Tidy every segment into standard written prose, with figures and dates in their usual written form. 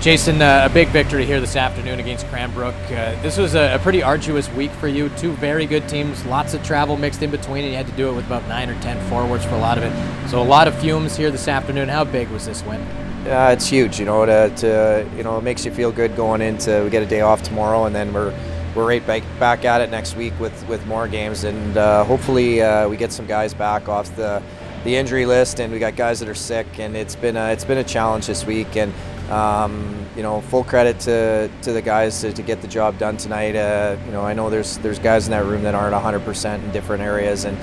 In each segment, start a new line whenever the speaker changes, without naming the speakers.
Jason, a big victory here this afternoon against Cranbrook. This was a pretty arduous week for you. Two very good teams, lots of travel mixed in between, and you had to do it with about 9 or 10 forwards for a lot of it. So a lot of fumes here this afternoon. How big was this win?
Yeah, it's huge. It makes you feel good going into. We get a day off tomorrow, and then we're right back at it next week with more games, and hopefully we get some guys back off the injury list, and we got guys that are sick, and it's been a challenge this week, and full credit to the guys to get the job done tonight. I know there's guys in that room that aren't 100% in different areas, and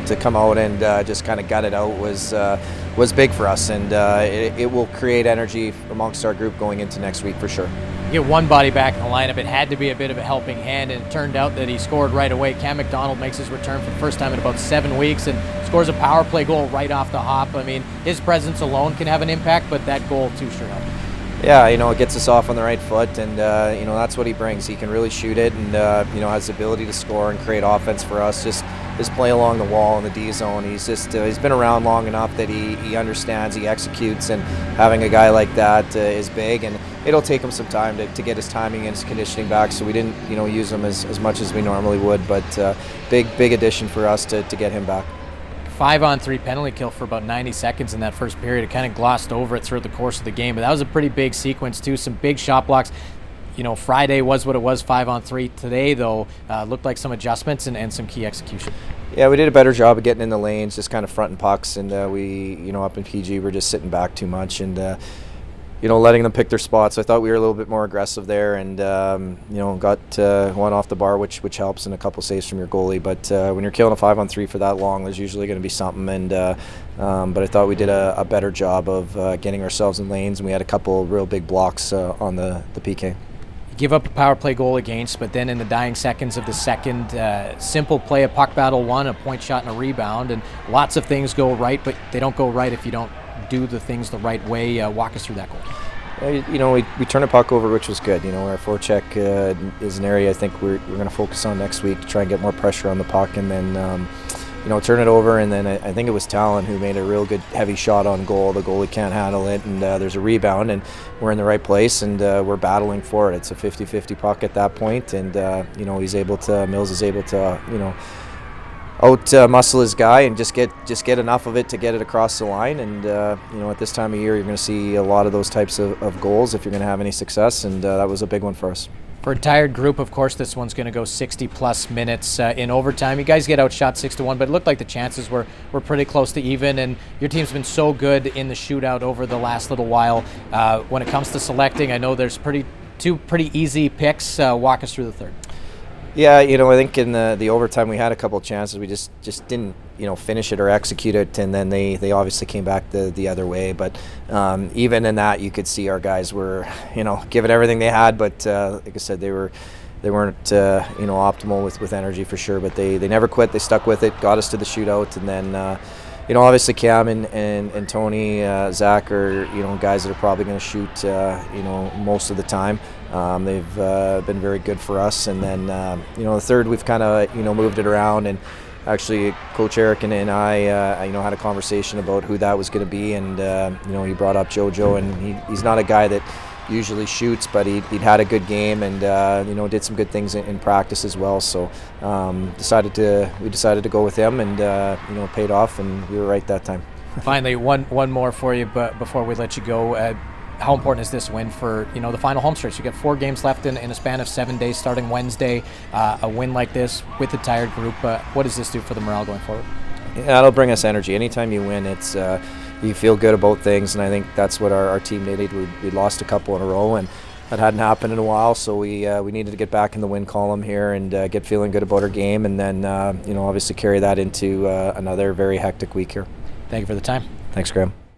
to come out and just kind of gut it out was big for us, and it will create energy amongst our group going into next week for sure.
You get one body back in the lineup. It had to be a bit of a helping hand, and it turned out that he scored right away. Cam McDonald makes his return for the first time in about 7 weeks and scores a power play goal right off the hop. I mean, his presence alone can have an impact, but that goal too sure helped.
Yeah, it gets us off on the right foot, and that's what he brings. He can really shoot it, and has the ability to score and create offense for us. Just his play along the wall in the D zone. He's been around long enough that he understands, he executes, and having a guy like that is big. And it'll take him some time to get his timing and his conditioning back. So we didn't use him as much as we normally would, but big addition for us to get him back.
5-on-3 penalty kill for about 90 seconds in that first period. It kind of glossed over it throughout the course of the game, but that was a pretty big sequence too. Some big shot blocks. Friday was what it was, 5-on-3. Today, though, looked like some adjustments and some key execution.
Yeah, we did a better job of getting in the lanes, just kind of fronting pucks, and we, up in PG, we're just sitting back too much, and letting them pick their spots. I thought we were a little bit more aggressive there, and got one off the bar, which helps, and a couple saves from your goalie. But when you're killing a 5-on-3 for that long, there's usually going to be something. And but I thought we did a better job of getting ourselves in lanes, and we had a couple real big blocks on the PK.
Give up a power play goal against, but then in the dying seconds of the second, simple play, a puck battle won, a point shot and a rebound, and lots of things go right, but they don't go right if you don't do the things the right way. Walk us through that goal.
We turned a puck over, which was good. Our forecheck is an area I think we're going to focus on next week to try and get more pressure on the puck, and then turn it over. And then I think it was Talon who made a real good heavy shot on goal. The goalie can't handle it, and there's a rebound, and we're in the right place, and we're battling for it. It's a 50-50 puck at that point, and Mills is able to out muscle his guy and just get enough of it to get it across the line. And at this time of year, you're going to see a lot of those types of goals if you're going to have any success, and that was a big one for us.
For a tired group, of course, this one's going to go 60-plus minutes in overtime. You guys get outshot 6-1, but it looked like the chances were pretty close to even, and your team's been so good in the shootout over the last little while. When it comes to selecting, I know there's two pretty easy picks. Walk us through the third.
Yeah, I think in the overtime we had a couple of chances. We just didn't, finish it or execute it, and then they obviously came back the other way. But even in that, you could see our guys were, giving everything they had. But like I said, they weren't, optimal with energy for sure. But they never quit. They stuck with it, got us to the shootout, and then obviously Cam and Tony, Zach are guys that are probably going to shoot most of the time. They've been very good for us, and then the third we've kind of moved it around, and actually Coach Eric and I had a conversation about who that was going to be, and he brought up JoJo, and he's not a guy that usually shoots, but he'd had a good game, and did some good things in practice as well. So we decided to go with him, and it paid off, and we were right that time.
Finally, one more for you, but before we let you go. How important is this win for the final home stretch? You got 4 games left in a span of 7 days starting Wednesday. A win like this with the tired group, what does this do for the morale going forward?
Yeah, it'll bring us energy. Anytime you win, it's you feel good about things, and I think that's what our team needed. We lost a couple in a row, and that hadn't happened in a while, so we needed to get back in the win column here and get feeling good about our game, and then obviously carry that into another very hectic week here.
Thank you for the time.
Thanks, Graham.